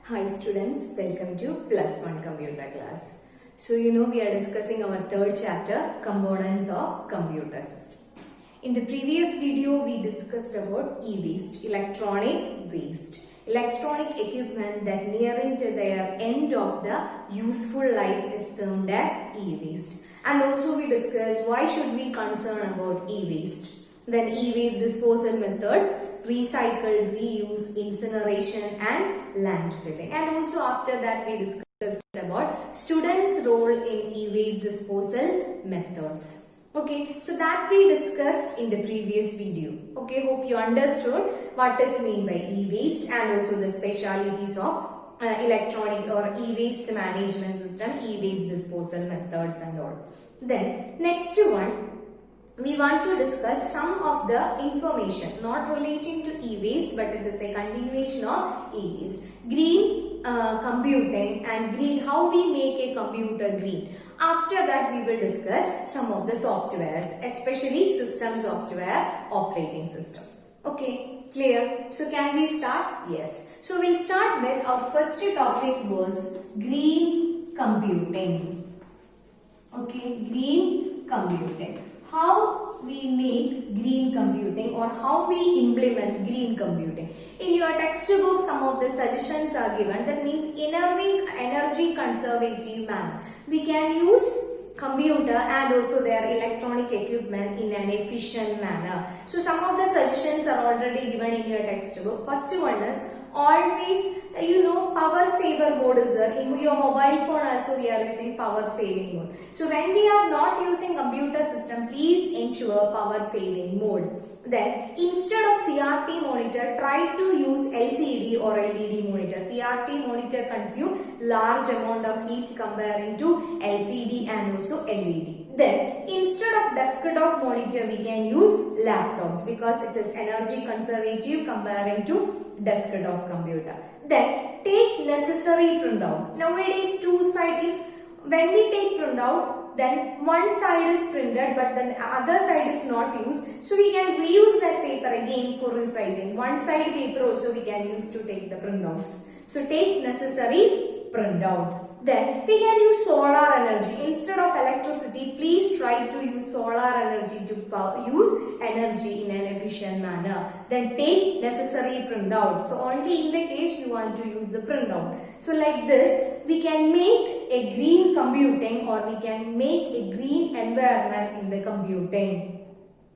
Hi students, welcome to Plus One Computer class. So we are discussing our third chapter, Components of Computer System. In the previous video we discussed about e-waste, electronic waste. Electronic equipment that nearing to their end of the useful life is termed as e-waste. And also we discussed why should we concern about e-waste. Then e-waste disposal methods, recycle, reuse, incineration and landfilling. And also after that we discussed about students' role in e-waste disposal methods. Okay, so that we discussed in the previous video. Okay, hope you understood what is mean by e-waste and also the specialities of electronic or e-waste management system, e-waste disposal methods and all. Then next one, we want to discuss some of the information not relating to e-waste, but it is a continuation of e-waste. Green computing and green, how we make a computer green. After that we will discuss some of the softwares, especially system software, operating system. Okay, clear? So can we start? Yes. So we'll start with our first topic was green computing. Okay, green computing. How we make green computing or how we implement green computing. In your textbook, some of the suggestions are given. That means in a energy conservative manner. We can use computer and also their electronic equipment in an efficient manner. So some of the suggestions are already given in your textbook. First one is always, power saver mode is there. In your mobile phone also we are using power saving mode. So when we are not using computer system, please ensure power saving mode. Then instead of CRT monitor, try to use LCD or LED monitor. CRT monitor consume large amount of heat comparing to LCD and also LED. Then instead of desktop monitor, we can use laptops because it is energy conservative comparing to desktop computer. Then take necessary printout. Nowadays two side, when we take printout, then one side is printed but then the other side is not used. So we can reuse that paper again for resizing. One side paper also we can use to take the printouts. So take necessary printouts. Then we can use solar energy. Instead of electricity, please try to use solar energy to use energy in an efficient manner. Then take necessary printout. So only in the case you want to use the printout. So like this, we can make a green computing or we can make a green environment in the computing.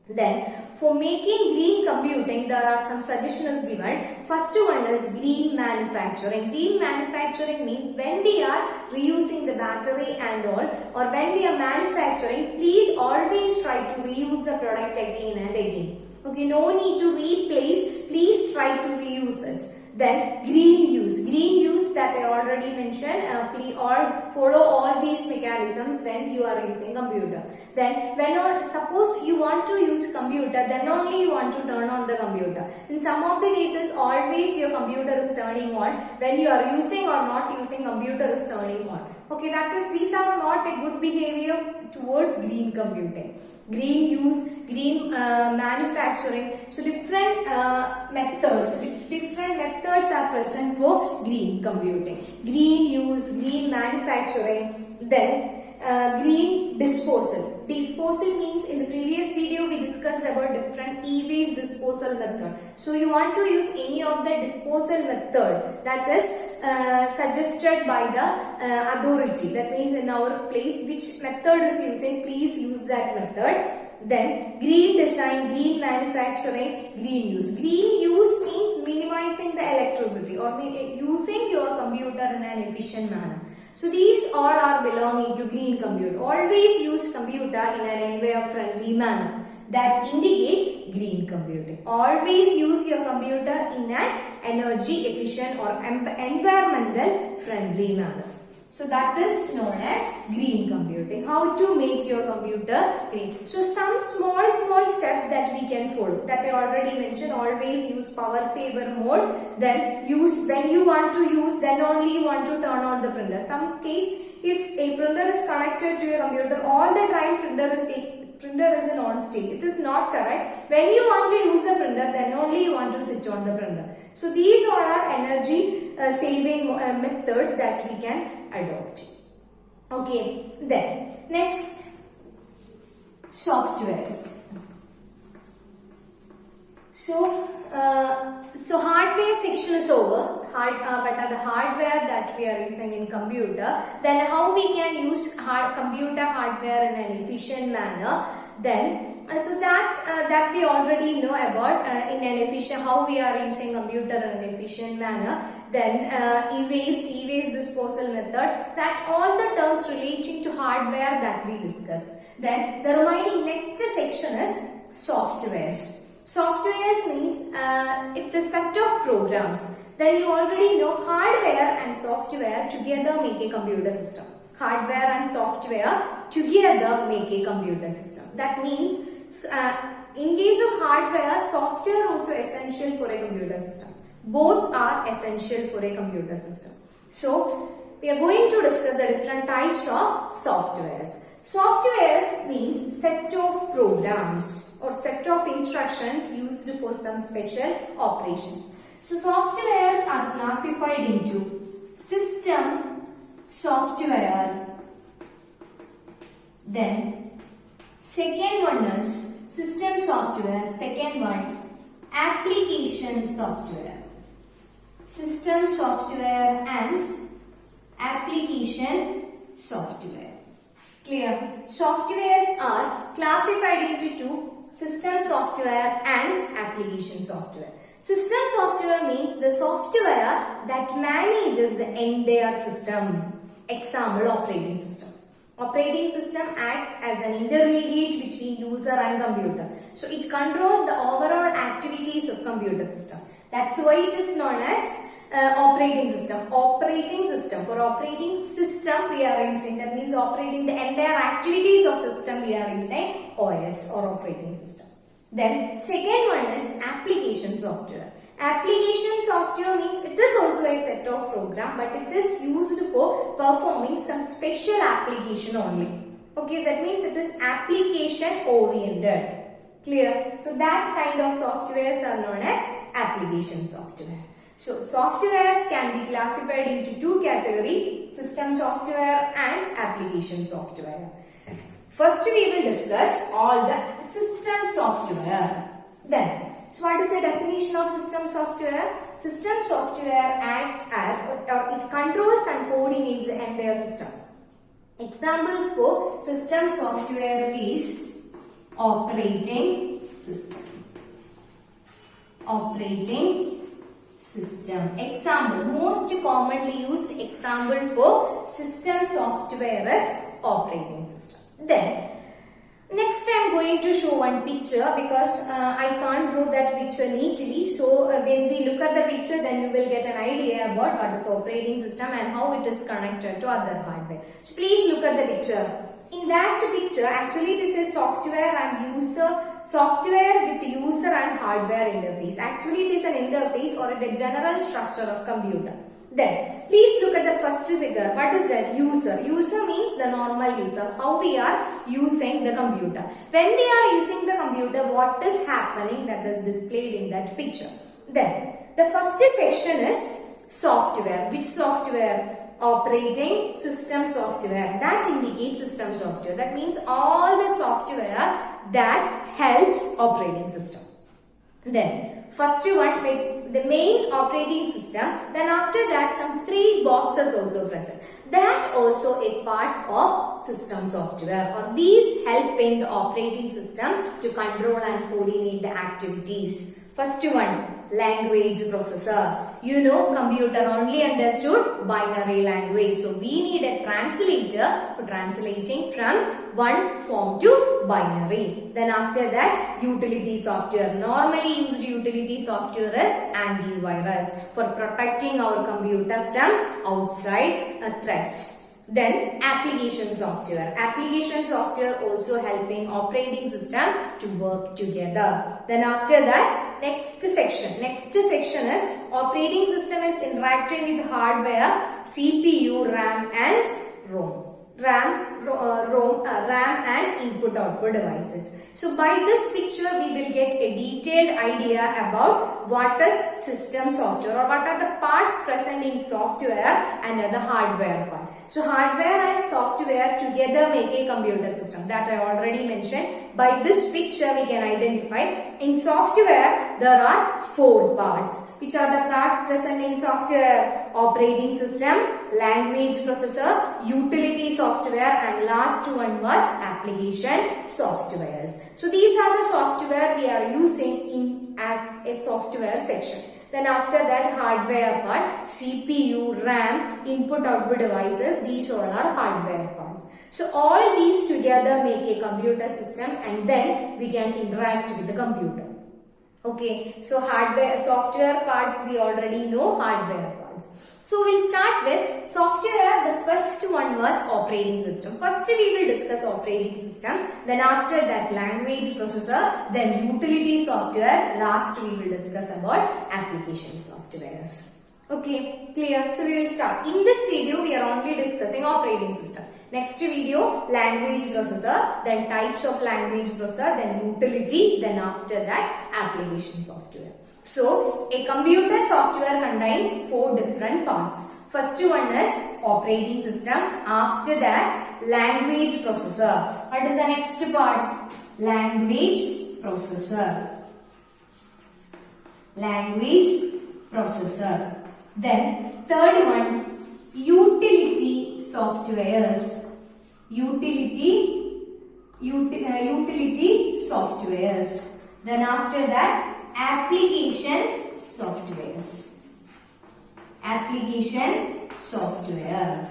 Then for making green computing, there are some suggestions given. First one is green manufacturing. Green manufacturing means when we are reusing the battery and all, or when we are manufacturing, please always try to reuse the product again and again. Okay, no need to replace, please try to reuse it. Then green use. Green use that I already mentioned, please follow all these mechanisms when you are using computer. Then suppose you want to use computer, then only you want to turn on the computer. In some of the cases, always your computer is turning on. When you are using or not using, computer is turning on. Okay, that is, these are not a good behavior towards green computing. Green use, green manufacturing. So different methods are present for green computing. Green use, green manufacturing, then green disposal. Disposal means in the previous video we discussed about different e-waste disposal method. So you want to use any of the disposal method that is suggested by the authority. That means in our place which method is using, please use that method. Then green design, green manufacturing, green use. Green use means minimizing the electricity or using your computer in an efficient manner. So these all are belonging to green computer. Always use computer in an environment friendly manner. That indicate green computing. Always use your computer in an energy efficient or environmental friendly manner. So that is known as green computing. How to make your computer green. So some small steps that we can follow. That I already mentioned. Always use power saver mode. Then use when you want to use, then only you want to turn on the printer. Some case if a printer is connected to a computer, all the time printer is in on state. It is not correct. When you want to use the printer, then only you want to switch on the printer. So these all are energy saving methods that we can adopt. Okay, then next, softwares. So hardware section is over. But the hardware that we are using in computer, then how we can use computer hardware in an efficient manner, then so that we already know about in an efficient, how we are using computer in an efficient manner, then e-waste disposal method, that all the terms relating to hardware that we discussed. Then the remaining next section is softwares. Softwares means it's a set of programs. Then you already know hardware and software together make a computer system. Hardware and software together make a computer system. That means in case of hardware, software also essential for a computer system. Both are essential for a computer system. So we are going to discuss the different types of softwares. Softwares means set of programs or set of instructions used for some special operations. So softwares are classified into system software. Then second one is system software. Second one, application software. System software and application software. Clear? Softwares are classified into two, system software and application software. System software means the software that manages the entire system. Example, operating system. Operating system acts as an intermediate between user and computer. So it controls the overall activities of computer system. That's why it is known as operating system. Operating system. For operating system we are using, that means operating the entire activities of the system, we are using OS or operating system. Then second one is application software. Application software means it is also a set of program, but it is used for performing some special application only. Okay, that means it is application oriented. Clear? So that kind of softwares are known as application software. So softwares can be classified into two categories, system software and application software. First we will discuss all the system software. Then, so what is the definition of system software? System software acts as, or it controls and coordinates the entire system. Examples for system software is operating system. Operating system. Example, most commonly used example for system software is operating system. Then next I am going to show one picture because I can't draw that picture neatly. So when we look at the picture, then you will get an idea about what is operating system and how it is connected to other hardware. So please look at the picture. In that picture, actually this is software and software with user and hardware interface. Actually it is an interface or a general structure of computer. Then please look at the first figure. What is that? User. User means the normal user. How we are using the computer. When we are using the computer, what is happening, that is displayed in that picture. Then the first section is software. Which software? Operating system software. That indicates system software. That means all the software that helps operating system. Then first one, the main operating system. Then after that some three boxes also present. That also a part of system software, or these help in the operating system to control and coordinate the activities. First one, language processor. You know, computer only understood binary language. So we need a translator for translating from one form to binary. Then after that, utility software. Normally used utility software is antivirus for protecting our computer from outside threats. Then application software. Application software also helping operating system to work together. Then after that, next section. Next section is operating system is interacting with hardware, CPU, RAM and ROM. RAM and input-output devices. So by this picture we will get a detailed idea about what is system software or what are the parts present in software and the hardware part. So hardware and software together make a computer system that I already mentioned. By this picture we can identify in software there are 4 parts. Which are the parts present in software? Operating system, language processor, utility software, and last one was application softwares. So these are the software we are using in as a software section. Then after that hardware part, CPU, RAM, input-output devices, these all are hardware parts. So all these together make a computer system and then we can interact with the computer. Okay, so hardware, software parts we already know, hardware parts. So we'll start with software. The first one was operating system. First we will discuss operating system. Then after that language processor. Then utility software. Last we will discuss about application softwares. Okay, clear? So we will start. In this video we are only discussing operating system. Next video language processor. Then types of language processor. Then utility. Then after that application software. So, a computer software contains 4 different parts. First one is operating system. After that, language processor. What is the next part? Language processor. Language processor. Then, third one, utility softwares. Utility softwares. Then after that, application softwares. Application software.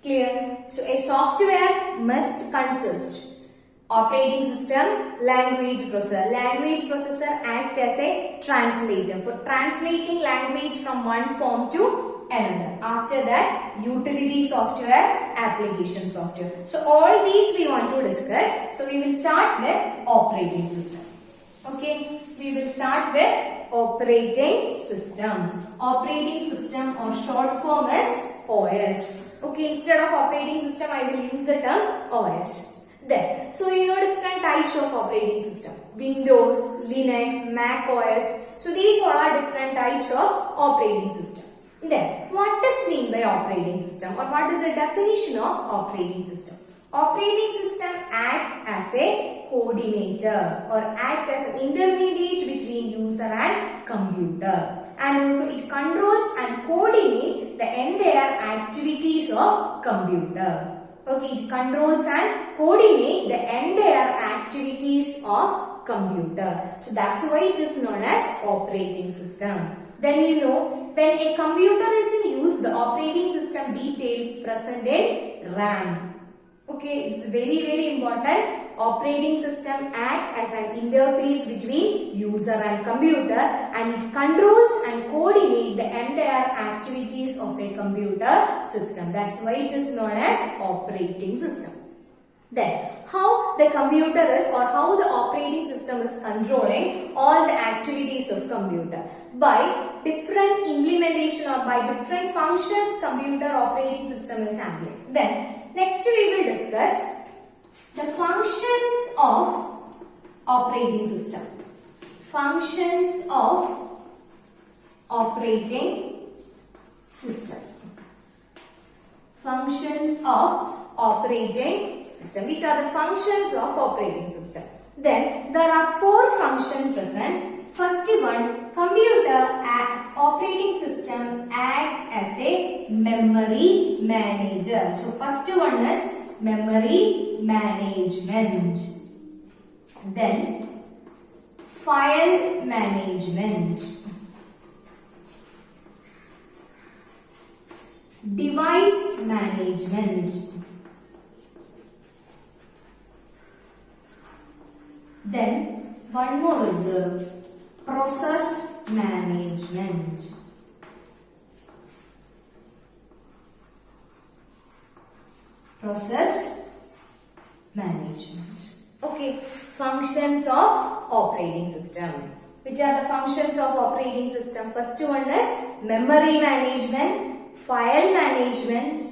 Clear? So a software must consist operating system, language processor. Language processor acts as a translator for translating language from one form to another. After that, utility software, application software. So all these we want to discuss. So we will start with operating system. Okay, we will start with operating system. Operating system or short form is OS. Okay, instead of operating system I will use the term OS. Then, so you know different types of operating system. Windows, Linux, Mac OS. So these all are different types of operating system. Then, what does mean by operating system or what is the definition of operating system? Operating system acts as a coordinator or act as an intermediate between user and computer, and also it controls and coordinates the entire activities of computer. Okay, it controls and coordinates the entire activities of computer. So that's why it is known as operating system. Then you know, when a computer is in use, the operating system details present in RAM. Okay, it's very important. Operating system acts as an interface between user and computer and it controls and coordinates the entire activities of a computer system. That's why it is known as operating system. Then, how the computer is or how the operating system is controlling all the activities of computer. By different implementation or by different functions computer operating system is handling. Then, next we will discuss the functions of operating system. Functions of operating system. Functions of operating system. Which are the functions of operating system? Then there are 4 functions present. First one, computer operating system act as a memory manager. So first one is memory management. Then file management. Device management. Then one more is the process management. Process management. Okay, functions of operating system. Which are the functions of operating system? First one is memory management, file management,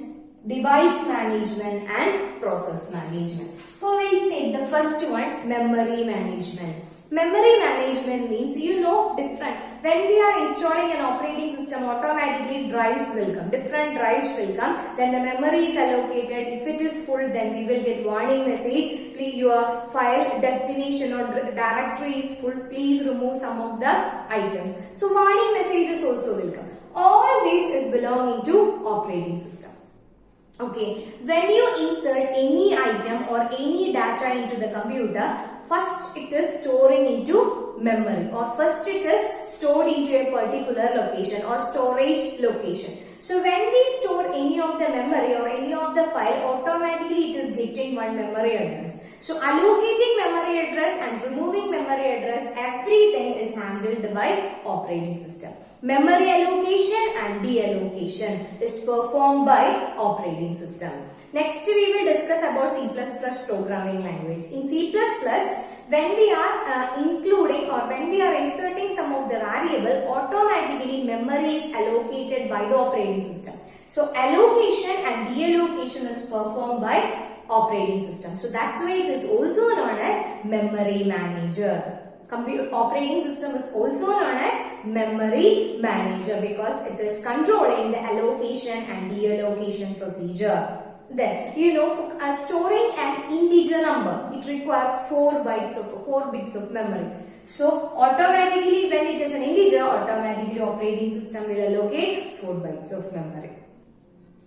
device management and process management. So we'll take the first one, memory management. Memory management means different. When we are installing an operating system, automatically drives will come. Different drives will come. Then the memory is allocated. If it is full, then we will get warning message. Please, your file destination or directory is full. Please remove some of the items. So warning messages also will come. All this is belonging to operating system. Okay, when you insert any item or any data into the computer, first it is storing into memory, or first it is stored into a particular location or storage location. So when we store any of the memory or any of the file, automatically it is getting one memory address. So allocating memory address and removing memory address, everything is handled by operating system. Memory allocation and deallocation is performed by operating system. Next we will discuss about C++ programming language. In C++, when we are including or when we are inserting some of the variable, automatically memory is allocated by the operating system. So allocation and deallocation is performed by operating system. So that's why it is also known as memory manager. Operating system is also known as memory manager because it is controlling the allocation and deallocation procedure. Then, for storing an integer number, it requires 4 bits of memory. So, automatically when it is an integer, automatically operating system will allocate 4 bytes of memory.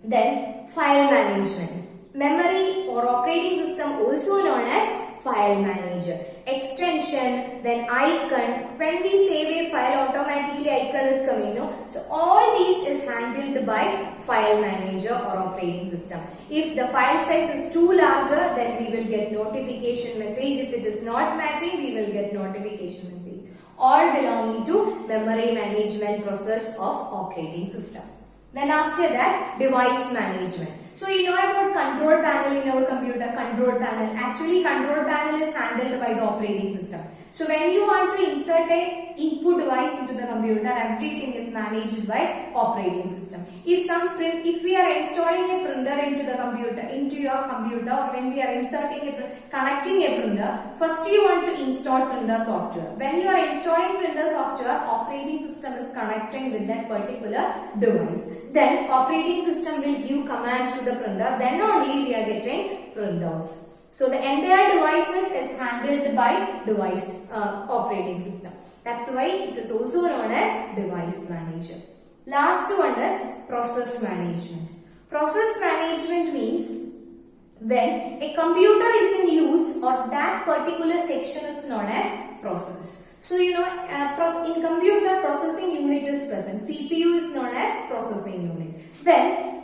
Then, file management. Memory or operating system also known as file manager. Extension, then icon. When we save a file, automatically icon is coming. So all these is handled by file manager or operating system. If the file size is too larger, then we will get notification message. If it is not matching, we will get notification message. All belonging to memory management process of operating system. Then after that, device management. So you know about control panel in our computer, control panel. Actually control panel is handled by the operating system. So when you want to insert a input device into the computer, everything is managed by operating system. If we are installing a printer into your computer, or when we are connecting a printer, first you want to install printer software. When you are installing printer software, operating system is connecting with that particular device. Then operating system will give commands to the printer. Then only we are getting printouts. So the entire devices is handled by device operating system. That's why it is also known as device manager. Last one is process management. Process management means when a computer is in use or that particular section is known as process. So in computer, processing unit is present. CPU is known as processing unit. When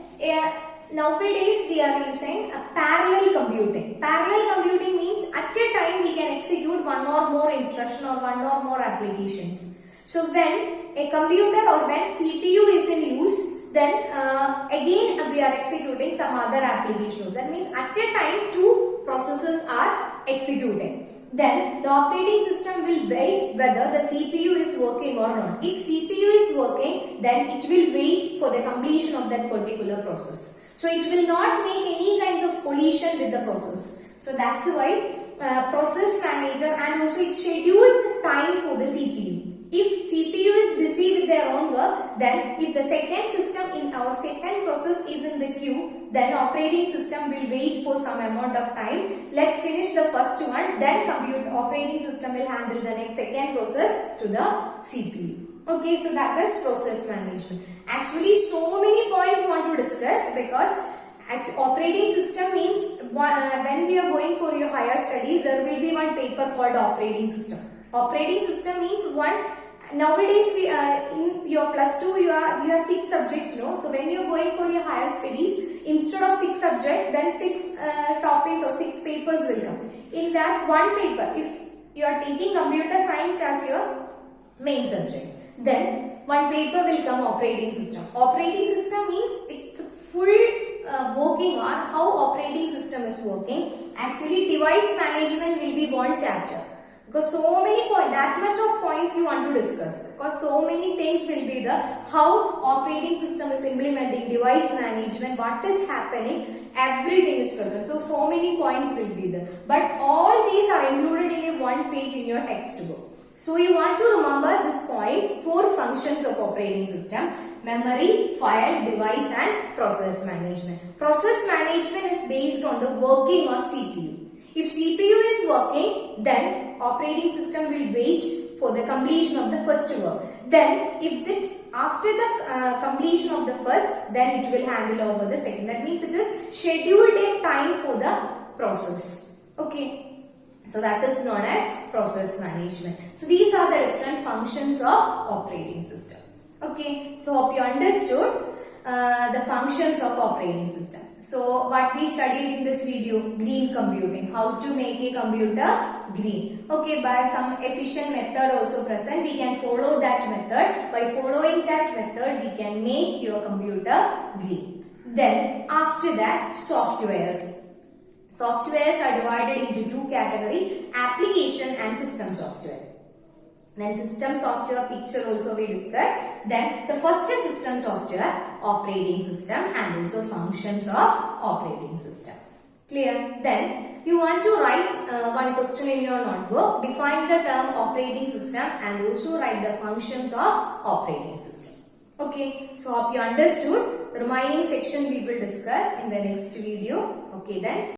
nowadays we are using parallel computing. Parallel computing means at a time we can execute one or more instruction or one or more applications. So when a computer or when CPU is in use, then again we are executing some other applications. That means at a time two processes are executing. Then the operating system will wait whether the CPU is working or not. If CPU is working, then it will wait for the completion of that particular process. So it will not make any kinds of collision with the process. So that's why process manager, and also it schedules time for the CPU. If CPU is busy with their own work, then if the second system in our second process is in the queue, then operating system will wait for some amount of time. Let's finish the first one, then operating system will handle the next second process to the CPU. Okay, so that is process management. Actually, so many points we want to discuss because operating system means when we are going for your higher studies, there will be one paper called operating system. Operating system means nowadays in your plus 2 you have 6 subjects, no? So when you are going for your higher studies, instead of 6 subjects, then 6 topics or 6 papers will come. In that one paper, if you are taking computer science as your main subject, then one paper will come operating system. Operating system means it's full working on how operating system is working. Actually, device management will be one chapter. because so many points, that much of points you want to discuss, because so many things will be the how operating system is implementing device management, what is happening, everything is present. So many points will be there, but all these are included in a one page in your textbook. So you want to remember these points, 4 functions of operating system: memory, file, device and process management. Process management is based on the working of CPU. If CPU is working, then operating system will wait for the completion of the first work. Then after the completion of the first, then it will handle over the second. That means it is scheduled in time for the process. Okay. So that is known as process management. So these are the different functions of operating system. Okay. So hope you understood the functions of operating system. So what we studied in this video, green computing, how to make a computer green. Okay, by some efficient method also present, we can follow that method. By following that method, we can make your computer green. Then after that, softwares. Softwares are divided into 2 categories, application and system software. Then system software picture also we discussed. Then the first is system software, operating system and also functions of operating system. Clear? Then you want to write one question in your notebook. Define the term operating system and also write the functions of operating system. Okay, so hope you understood. The remaining section we will discuss in the next video. Okay then.